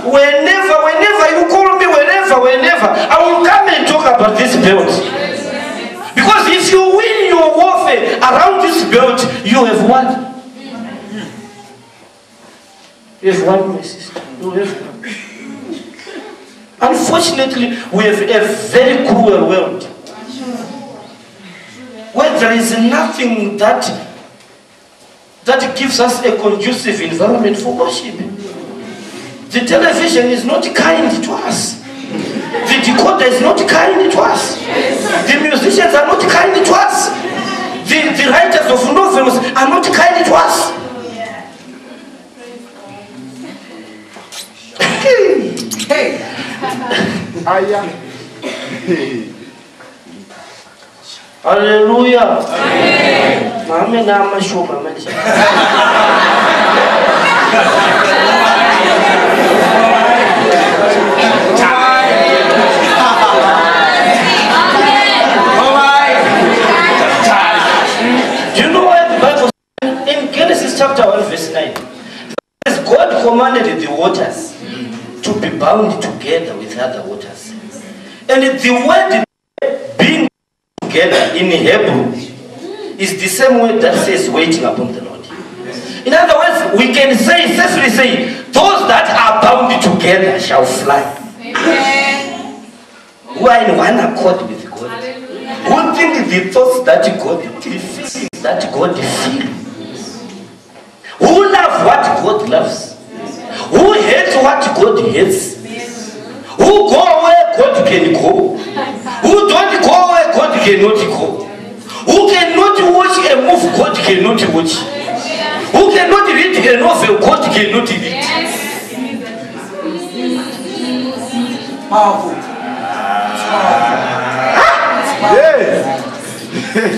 whenever you call me, whenever, I will come and talk about this belt. Because if you win your warfare around this belt, you have won. You have won, my sister. You have won. Unfortunately, we have a very cruel world where there is nothing that gives us a conducive environment for worship. The television is not kind to us. The decoder is not kind to us. The musicians are not kind to us. The writers of novels are not kind to us. Hey. Hallelujah. Amen. Do you know what the Bible says in Genesis chapter 1 verse 9? Says God commanded the waters to be bound together with other waters. And the word being together in Hebrew is the same word that says waiting upon the Lord. In other words, we can safely say, those that are bound together shall fly. Amen. Who are in one accord with God. Who think the thoughts that God feels, that God feels. Who love what God loves. Who hates what God hates. Who go where God can go. Who don't go where God cannot go. Who cannot watch a move God cannot watch. Who cannot read a novel God cannot read. Powerful. Yes.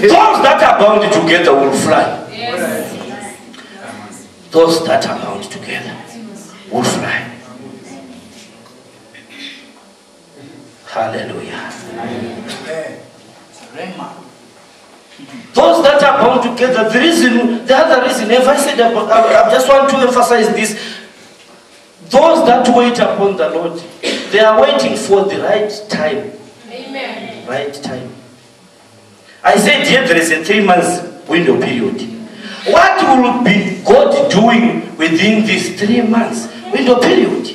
Those that are bound together will fly. Those that are bound together will fly. Hallelujah. Those that are bound together, the other reason, if I said, I just want to emphasize this. Those that wait upon the Lord, they are waiting for the right time. Amen. Right time. I said here there is a 3 months window period. What will be God doing within this 3 months window period?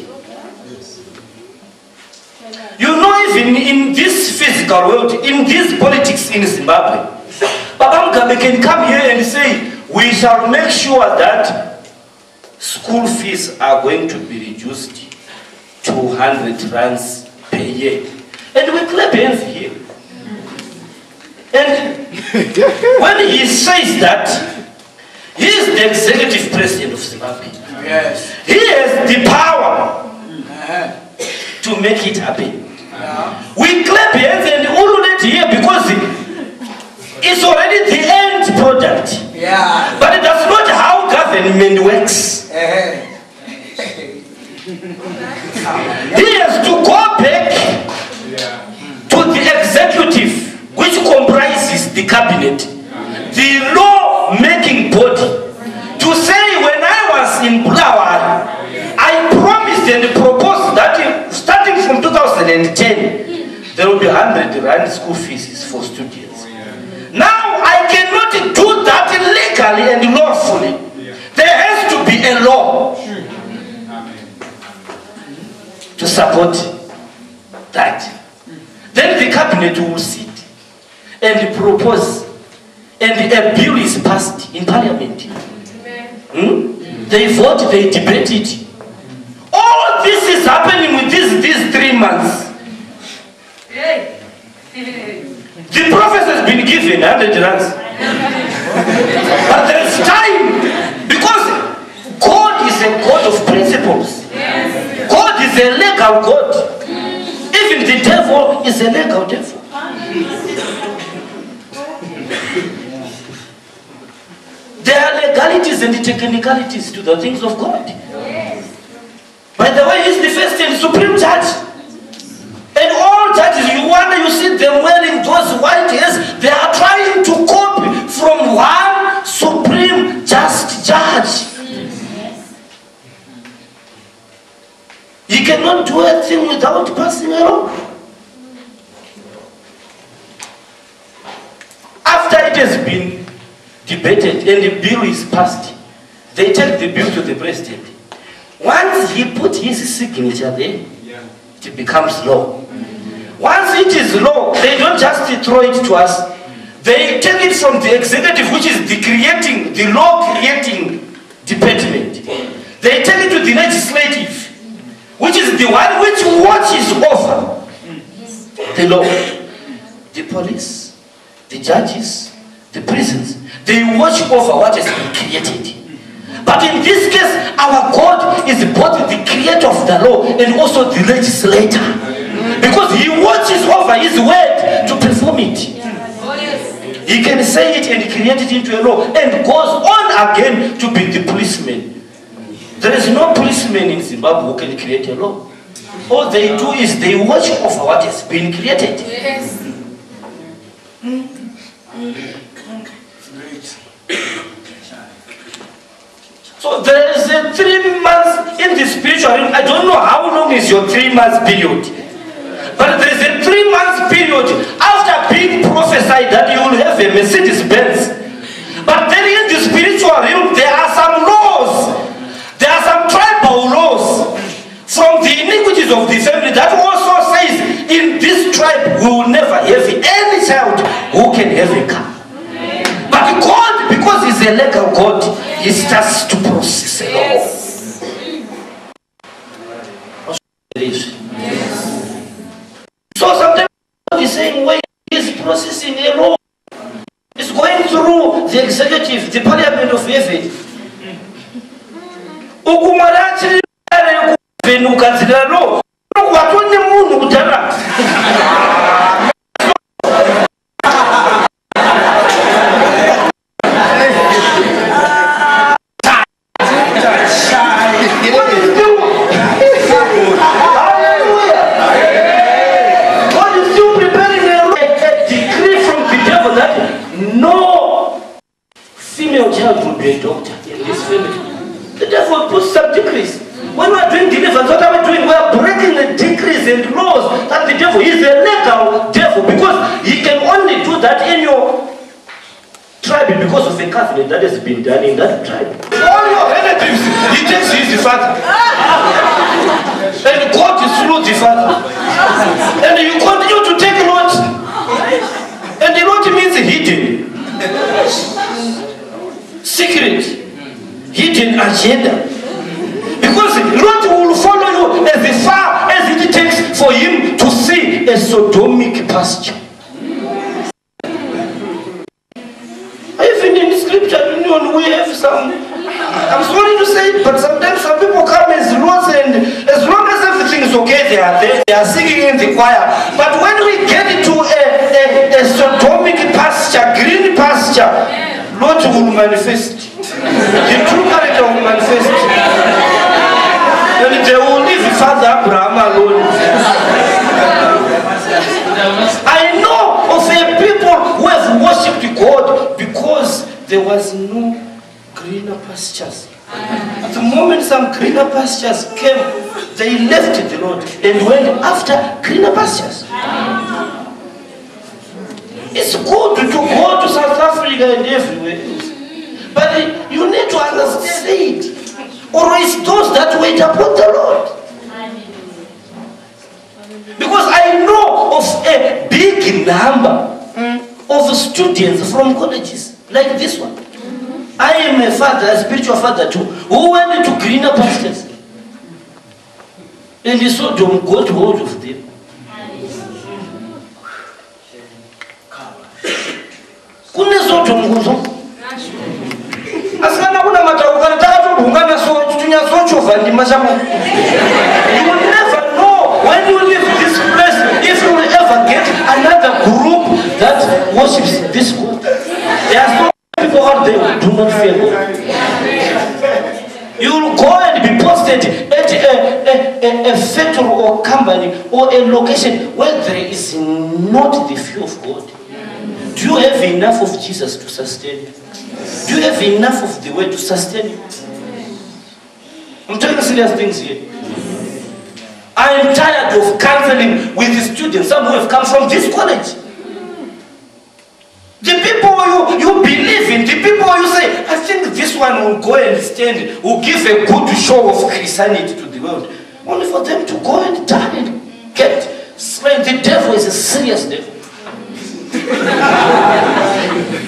You know, even in this physical world, in this politics in Zimbabwe, Baba Mugabe can come here and say, we shall make sure that school fees are going to be reduced to 100 rands per year. And we clap hands here. And when he says that, he is the executive president of Zimbabwe. Yes. He has the power to make it happen. We clap hands and ululate here because it's already the end product. Yeah. But that's not how government works. He has to go back to the executive, which comprises the cabinet, the law-making body, to say, when I was in Bulawayo, I promised and proposed that starting from 2010, there will be 100 rand school fees for students. Now, I cannot do that legally and lawfully. There has to be a law to support that. Then the cabinet will sit and propose, and a bill is passed in parliament. They vote, they debate it. All this is happening with these 3 months. The prophet has been given 100 rands. But there is time, because God is a God of principles. God is a legal God. Even the devil is a legal devil. There are legalities and technicalities to the things of God. By the way, he's the first and supreme judge. And all judges, you see them wearing those white hairs, they are trying to copy from one supreme just judge. You cannot do a thing without passing a law. After it has been debated and the bill is passed, they take the bill to the president. Once he put his signature there, it becomes law. Once it is law, they don't just throw it to us. They take it from the executive, which is the law creating department. They take it to the legislative, which is the one which watches over the law. The police, the judges, the prisons, they watch over what has been created. But in this case, our God is both the creator of the law and also the legislator. Because he watches over his word to perform it. He can say it and create it into a law and goes on again to be the policeman. There is no policeman in Zimbabwe who can create a law. All they do is they watch over what has been created. Yes. So there is a 3 months in the spiritual realm. I don't know how long is your 3 months period. But there is a 3 months period after being prophesied that you will have a Mercedes-Benz. But then in the spiritual realm, there are some laws. There are some tribal laws from the iniquities of the family that also says in this tribe we will never have any child who can have a car. But God, because he's a legal God, he starts to process a law. Yes. So sometimes God is saying, wait, he's processing a law. It's going through the executive, the parliament of heaven. No female child will be a doctor in this family. The devil puts some decrees. When we are doing deliverance, what are we doing? We are breaking the decrees and laws that the devil is a legal devil, because he can only do that in your tribe because of a covenant that has been done in that tribe. All your relatives, he takes you as the father. And God is through the father. And you continue to take Lot. And the Lot means hidden. Secret. Hidden agenda. Because Lot will follow you as far as it takes for him to see a sodomic pasture. Even in scripture, we have some, I'm sorry to say it, but sometimes some people come as Lots, and as long as everything is okay, they are there, they are singing in the choir. But when we get into a sodomic pasture, green pasture, Lot will manifest. The true character will manifest. And they will leave Father Abraham alone. I know of a people who have worshipped God because there was no greener pastures. At the moment some greener pastures came, they left the Lord and went after greener pastures. It's good to go to South Africa and everywhere else. But you need to understand, or it's those that wait upon the Lord. Because I know of a big number of students from colleges like this one. I am a father, a spiritual father too, who went to greener pastures. And he saw them got hold of them. Asana kuna matauka tatu ungana so tunya socho vandi mashamba. You will never know when you leave this place if you will ever get another group that worships this God. There are so many people out there who do not fear God. You will go and be posted at a factory or company or a location where there is not the fear of God. Do you have enough of Jesus to sustain you? Do you have enough of the word to sustain you? I'm telling you serious things here. am tired of counseling with the students, some who have come from this college. The people you believe in, the people you say, I think this one will go and stand, will give a good show of Christianity to the world, only for them to go and die and get slain. The devil is a serious devil.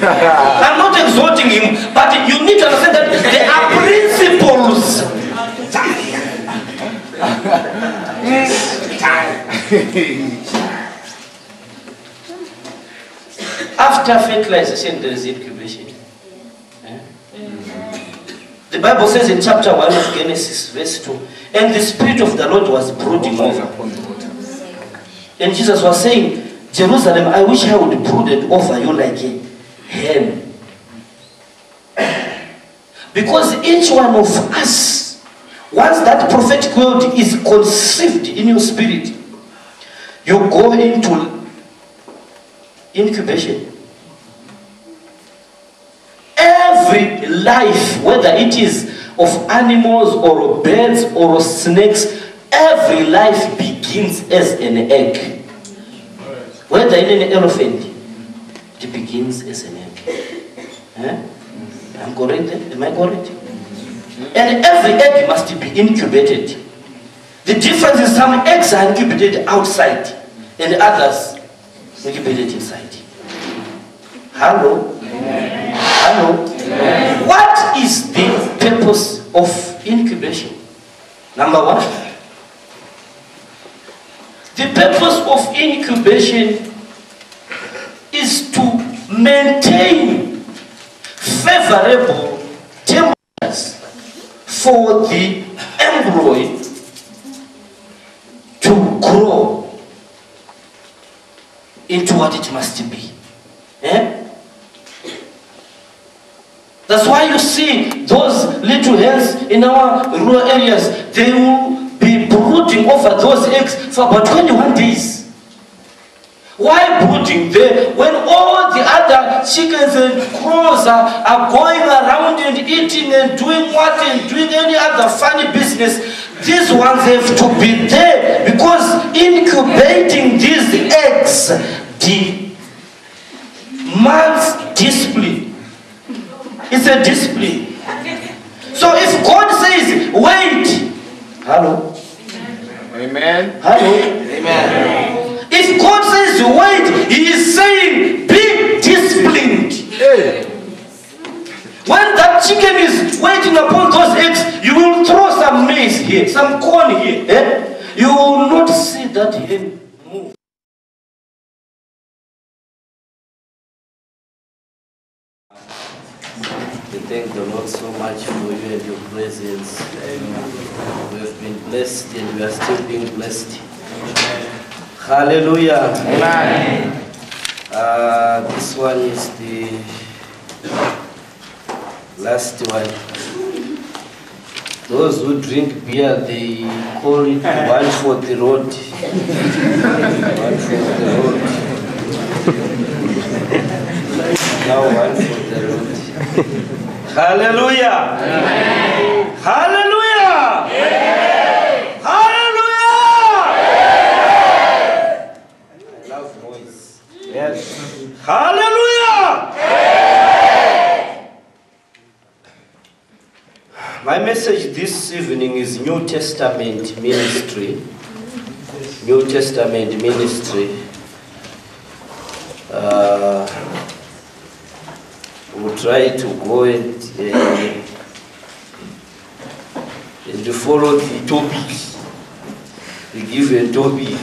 I'm not exhorting him, but you need to understand that there are principles. After fertilization, there is incubation. The Bible says in chapter 1 of Genesis, verse 2, and the Spirit of the Lord was brooding over. And Jesus was saying, Jerusalem, I wish I would brood over you like a hen. Because each one of us, once that prophetic word is conceived in your spirit, you go into incubation. Every life, whether it is of animals or birds or snakes, every life begins as an egg. Whether in an elephant, it begins as an egg. I'm correct? Am I correct? And every egg must be incubated. The difference is some eggs are incubated outside and others incubated inside. Hello? Hello? What is the purpose of incubation? Number one, the purpose of incubation is to maintain favorable temperatures for the embryo to grow into what it must be. That's why you see those little hens in our rural areas, they will be brooding over those eggs for about 21 days. Why brooding there when all the other chickens and crows are going around and eating and doing what and doing any other funny business? These ones have to be there because incubating these eggs demands discipline. It's a discipline. So if God says, wait, hello? Amen. Hello? Amen. If God says, wait, He is saying, be disciplined. Hey. When that chicken is waiting upon those eggs, you will throw some maize here, some corn here. You will not see that hen move. We thank the Lord so much for you and your presence. We have been blessed and we are still being blessed. Hallelujah. Amen. This one is the last one. Those who drink beer, they call it one for the road. One for the road. Now one for the road. Hallelujah. Amen. Hallelujah. Amen. Hallelujah. Amen. I love voice. Yes. Hallelujah. Amen. My message this evening is New Testament ministry. New Testament ministry. We'll try to go and to follow the topic. We give a topic.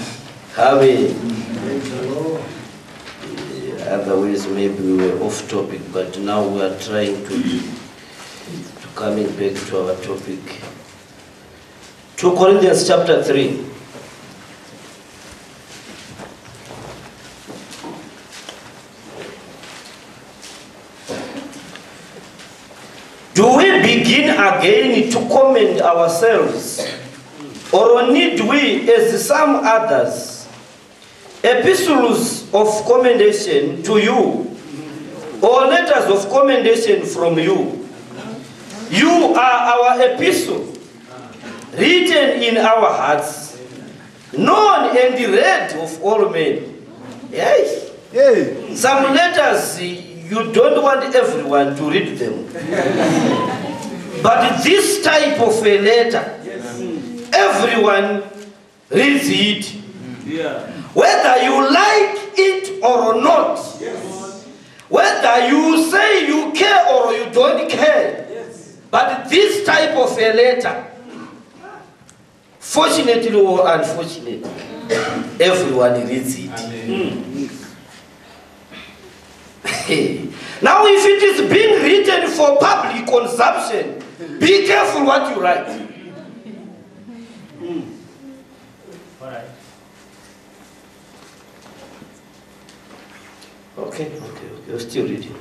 Otherwise, maybe we were off topic, but now we are trying to coming back to our topic. 2 Corinthians chapter 3. Do we begin again to commend ourselves, or need we, as some others, epistles of commendation to you, or letters of commendation from you? You are our epistle, written in our hearts, known and read of all men. Yes. Some letters, you don't want everyone to read them. But this type of a letter, everyone reads it. Whether you like it or not. Whether you say you care or you don't care. But this type of a letter, fortunately or unfortunately, everyone reads it. Now if it is being written for public consumption, be careful what you write. Okay, you're still reading.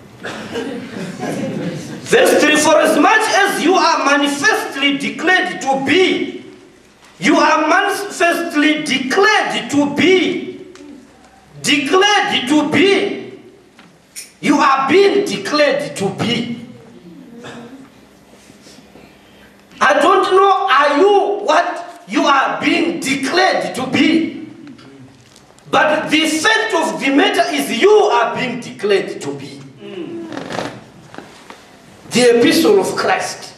Verse 3, for as much as you are manifestly declared to be, you are manifestly declared to be, you are being declared to be. I don't know, are you what you are being declared to be? But the fact of the matter is you are being declared to be. The epistle of Christ.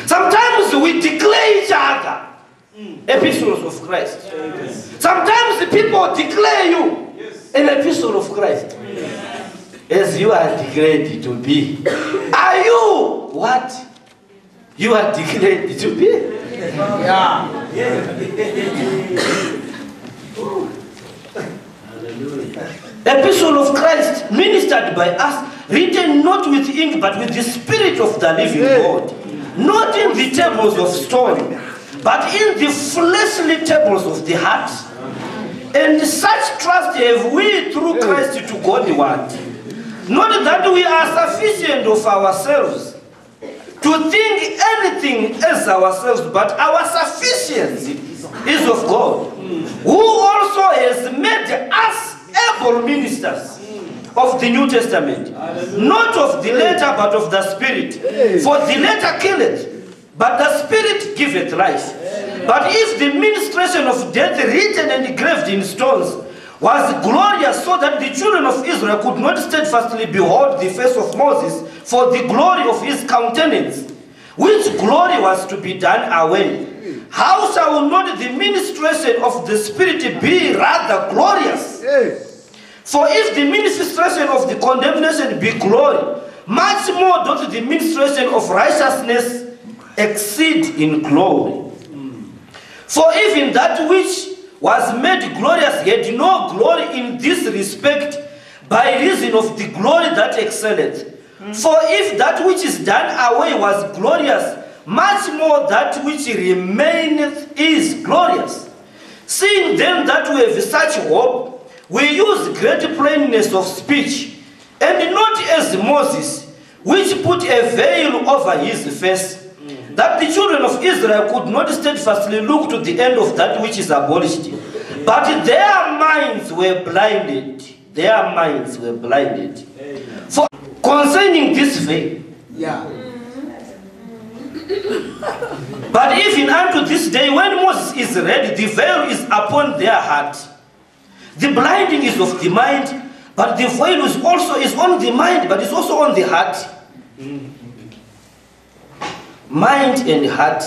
Sometimes we declare each other epistles of Christ. Sometimes the people declare you an epistle of Christ. As you are declared to be. Are you what you are declared to be? Epistle of Christ, ministered by us, written not with ink but with the Spirit of the living God, not in the tables of stone, but in the fleshly tables of the heart. And such trust have we through Christ to God the Word. Not that we are sufficient of ourselves to think anything as ourselves, but our sufficiency is of God, who also has made us able ministers of the New Testament, not of the letter but of the Spirit. For the letter killeth, but the Spirit giveth life. But if the ministration of death written and engraved in stones was glorious, so that the children of Israel could not steadfastly behold the face of Moses for the glory of his countenance, which glory was to be done away, how shall not the ministration of the Spirit be rather glorious? For if the ministration of the condemnation be glory, much more doth the ministration of righteousness exceed in glory. For even that which was made glorious had no glory in this respect, by reason of the glory that excelleth. For if that which is done away was glorious, much more that which remaineth is glorious. Seeing then that we have such hope, we use great plainness of speech, and not as Moses, which put a veil over his face, that the children of Israel could not steadfastly look to the end of that which is abolished. But their minds were blinded. Their minds were blinded. For concerning this veil. But even unto this day, when Moses is read, the veil is upon their heart. The blinding is of the mind, but the veil is on the mind, but it's also on the heart. Mind and heart,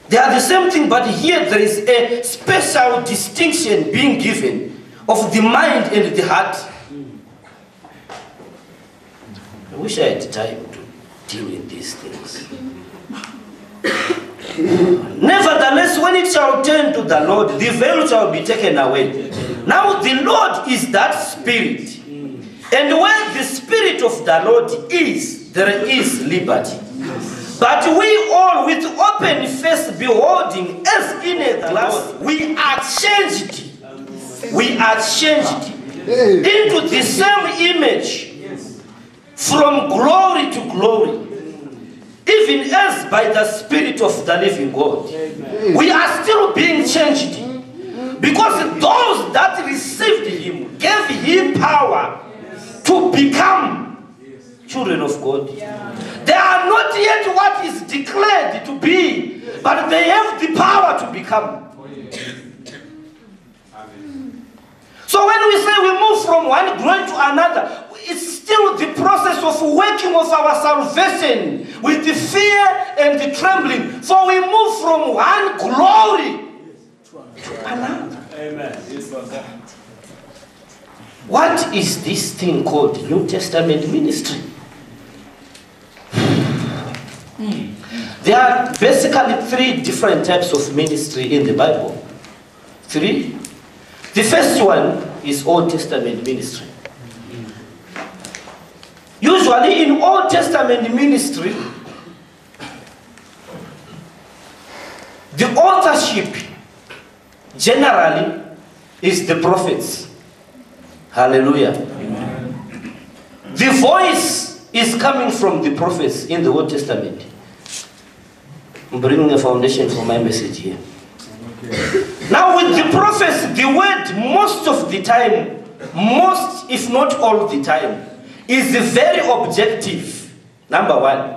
they are the same thing, but here there is a special distinction being given of the mind and the heart. I wish I had time to deal with these things. Nevertheless, when it shall turn to the Lord, the veil shall be taken away. Now the Lord is that Spirit, and where the Spirit of the Lord is, there is liberty. But we all, with open face beholding as in a glass, we are changed. We are changed into the same image, from glory to glory, even as by the Spirit of the living God. We are still being changed, because those that received him gave him power to become children of God. They are not yet what is declared to be, but they have the power to become. So when we say we move from one glory to another, it's still the process of working of our salvation with the fear and the trembling. For we move from one glory to another. Amen. What is this thing called New Testament ministry? There are basically 3 different types of ministry in the Bible. 3. The first one is Old Testament ministry. Usually in Old Testament ministry, the authorship generally is the prophets. Hallelujah. Amen. The voice is coming from the prophets in the Old Testament. I'm bringing a foundation for my message here. Okay. Now with the prophets, the word most of the time, most if not all the time, is very objective. Number 1.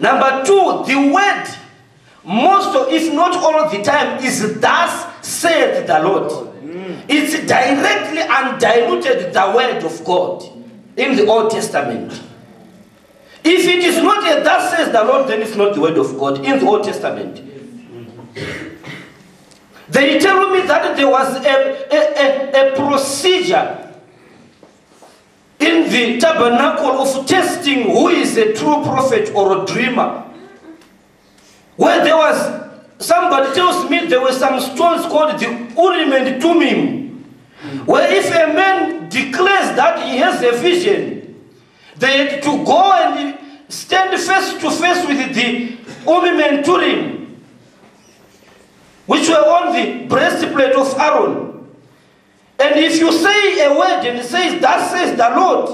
Number 2, the word most of, if not all the time, is thus said the Lord. It's directly undiluted the word of God in the Old Testament. If it is not a thus says the Lord, then it's not the word of God in the Old Testament. They tell me that there was a procedure in the tabernacle of testing who is a true prophet or a dreamer. Where there was, somebody tells me there were some stones called the Urim and Tumim. Where if a man declares that he has a vision, they had to go and stand face to face with the Urim and Turim, which were on the breastplate of Aaron. And if you say a word and it says, that says the Lord,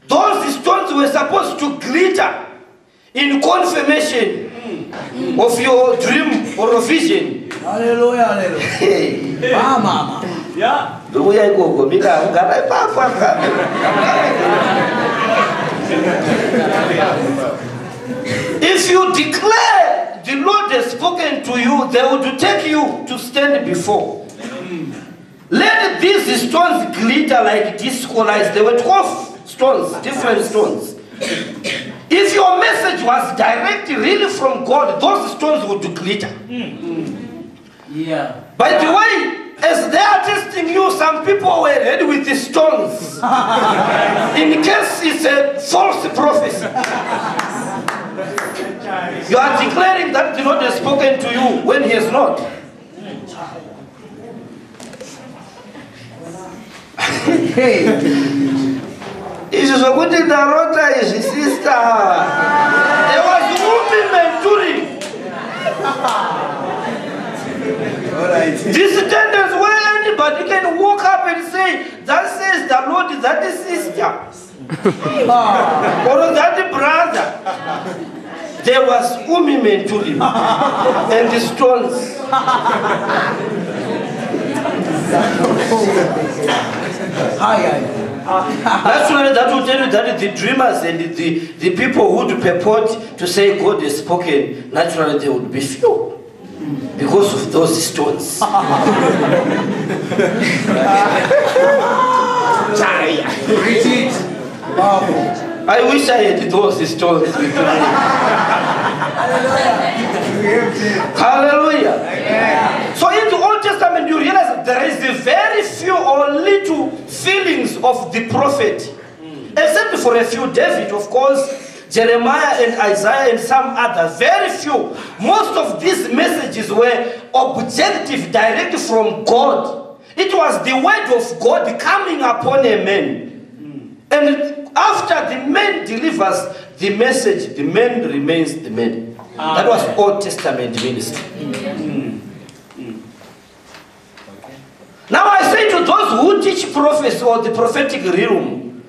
those stones were supposed to glitter in confirmation of your dream or vision. Hallelujah, hallelujah. Mama. Yeah. If you declare the Lord has spoken to you, they would take you to stand before. Let these stones glitter like disco lights. There were 12 stones, different stones. If your message was direct, really from God, those stones would glitter. Yeah. By the way, as they are testing you, some people were ready with the stones. In case it's a false prophecy. You are declaring that the Lord has spoken to you when He has not. There was women mentoring. This sentence where anybody can walk up and say, that says the Lord, that is sister. Or that brother. There was women mentoring and the stones. Naturally, that will tell you that the dreamers and the people who would purport to say God has spoken, naturally they would be few because of those stones. I wish I had those stones with me. Hallelujah. So in the Old Testament, you realize that there is a very few or little feelings of the prophet. Except for a few, David, of course, Jeremiah and Isaiah and some others, very few. Most of these messages were objective, direct from God. It was the word of God coming upon a man. And after the man delivers the message, the man remains the man. That was Old Testament ministry. Now I say to those who teach prophecy or the prophetic realm,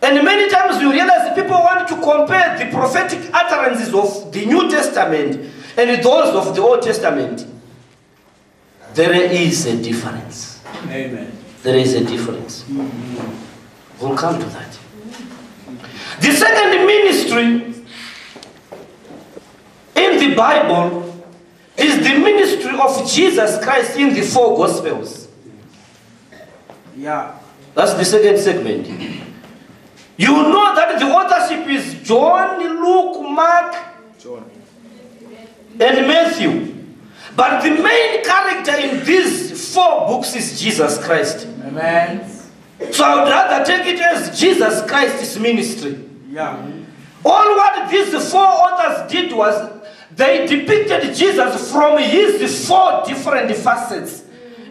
and many times you realize people want to compare the prophetic utterances of the New Testament and those of the Old Testament. There is a difference. Amen. There is a difference. We'll come to that. The second ministry Bible is the ministry of Jesus Christ in the 4 Gospels. Yeah. That's the second segment. You know that the authorship is John, Luke, Mark, and Matthew. But the main character in these 4 books is Jesus Christ. Amen. So I would rather take it as Jesus Christ's ministry. Yeah. All what these 4 authors did was they depicted Jesus from his 4 different facets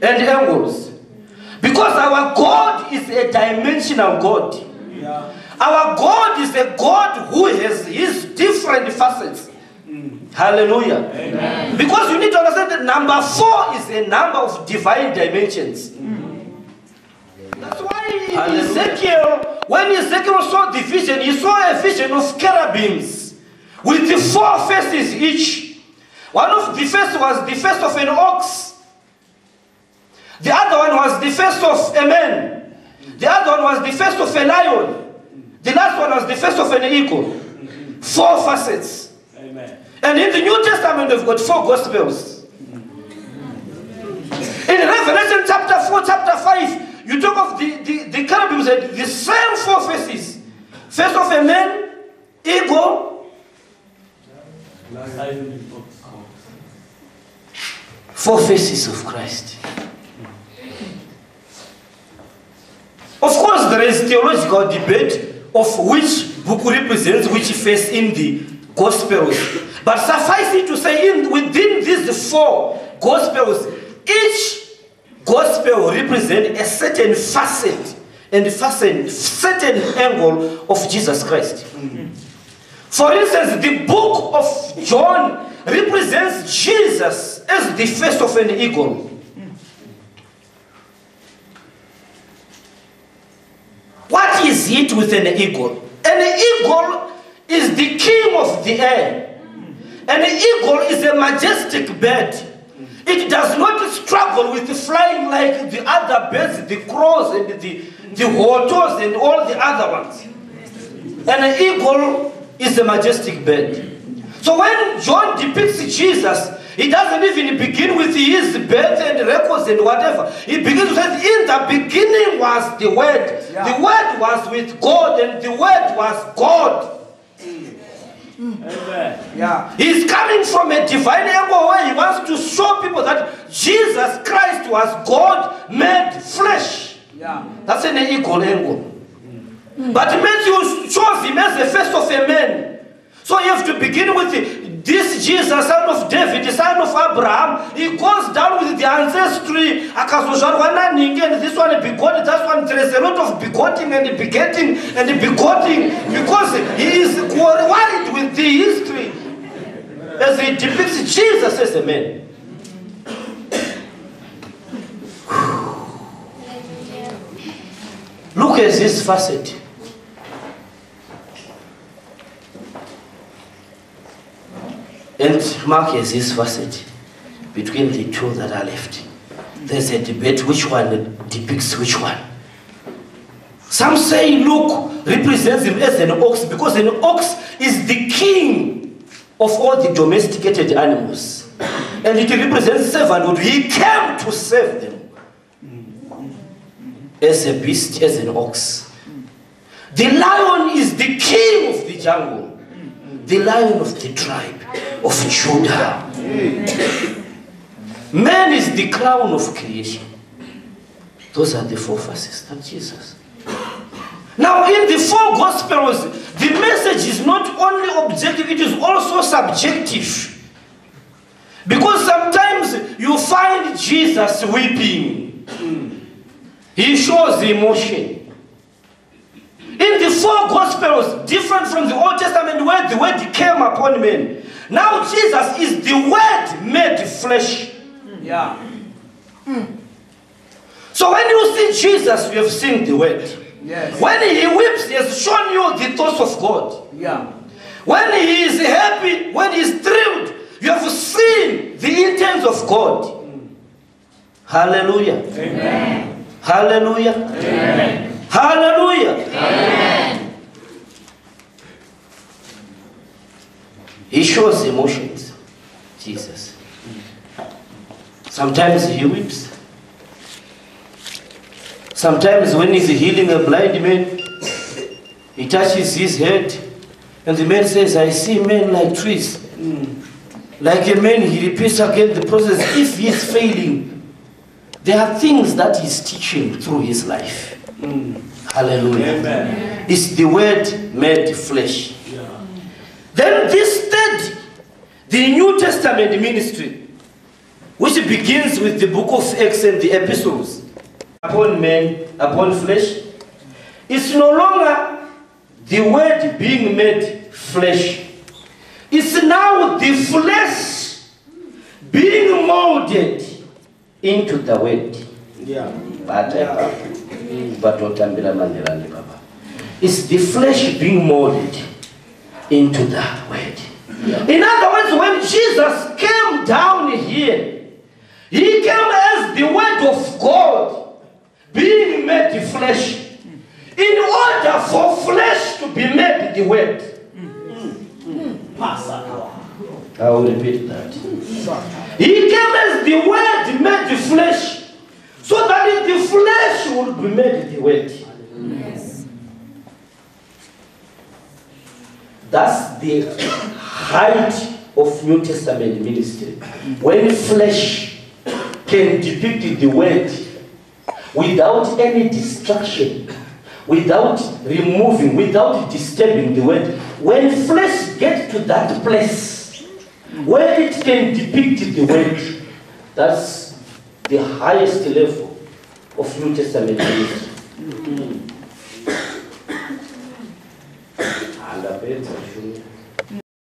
and angles. Because our God is a dimensional God. Yeah. Our God is a God who has his different facets. Hallelujah. Amen. Because you need to understand that number 4 is a number of divine dimensions. That's why in Ezekiel, when Ezekiel saw the vision, he saw a vision of cherubims with the 4 faces each. One of the face was the face of an ox. The other one was the face of a man. The other one was the face of a lion. The last one was the face of an eagle. 4 facets. Amen. And in the New Testament, we've got 4 Gospels. In Revelation chapter 4, chapter 5, you talk of the cherubims, the same 4 faces. Face of a man, eagle, 4 faces of Christ. Of course, there is theological debate of which book represents which face in the Gospels. But suffice it to say, within these 4 Gospels, each Gospel represents a certain facet and certain angle of Jesus Christ. For instance, the book of John represents Jesus as the face of an eagle. What is it with an eagle? An eagle is the king of the air. An eagle is a majestic bird. It does not struggle with flying like the other birds, the crows and the hortoes and all the other ones. An eagle is a majestic bird. So when John depicts Jesus, he doesn't even begin with his birth and records and whatever. He begins with, in the beginning was the Word. Yeah. The Word was with God and the Word was God. Amen. Yeah. He's coming from a divine angle where he wants to show people that Jesus Christ was God made flesh. Yeah. That's an equal angle. But Matthew shows him as the face of a man. So you have to begin with this Jesus, son of David, the son of Abraham. He goes down with the ancestry. And this one begot, that one. There is a lot of begetting and begetting and begetting because he is worried with the history as he depicts Jesus as a man. Look at this facet. And Mark has this facet between the 2 that are left. There's a debate which one depicts which one. Some say Luke represents him as an ox because an ox is the king of all the domesticated animals. And it represents servanthood. He came to serve them as a beast, as an ox. The lion is the king of the jungle. The lion of the tribe of Judah. Man is the crown of creation. Those are the 4 faces of Jesus. Now in the 4 Gospels, the message is not only objective, it is also subjective. Because sometimes you find Jesus weeping. He shows emotion. In the 4 Gospels, different from the Old Testament where the word came upon men. Now Jesus is the word made flesh. Yeah. So when you see Jesus, you have seen the word. Yes. When he weeps, he has shown you the thoughts of God. Yeah. When he is happy, when he is thrilled, you have seen the intents of God. Hallelujah. Amen. Hallelujah. Amen. Hallelujah. Amen. He shows emotions. Sometimes he weeps. Sometimes when he's healing a blind man, he touches his head, and the man says, I see men like trees. Like a man, he repeats again the process. If he is failing, there are things that he's teaching through his life. Hallelujah. Amen. It's the word made flesh. Then this third, the New Testament ministry, which begins with the book of Acts and the epistles, upon men, upon flesh, it's no longer the word being made flesh. It's now the flesh being molded into the word. It's the flesh being molded into the word. In other words, when Jesus came down here, he came as the word of God being made flesh, in order for flesh to be made the word. I will repeat that. He came as the word made flesh, so that the flesh would be made the word. Yes. That's the height of New Testament ministry. When flesh can depict the word without any distraction, without removing, without disturbing the word. When flesh gets to that place where it can depict the word, that's the highest level of New Testament ministry. And I bet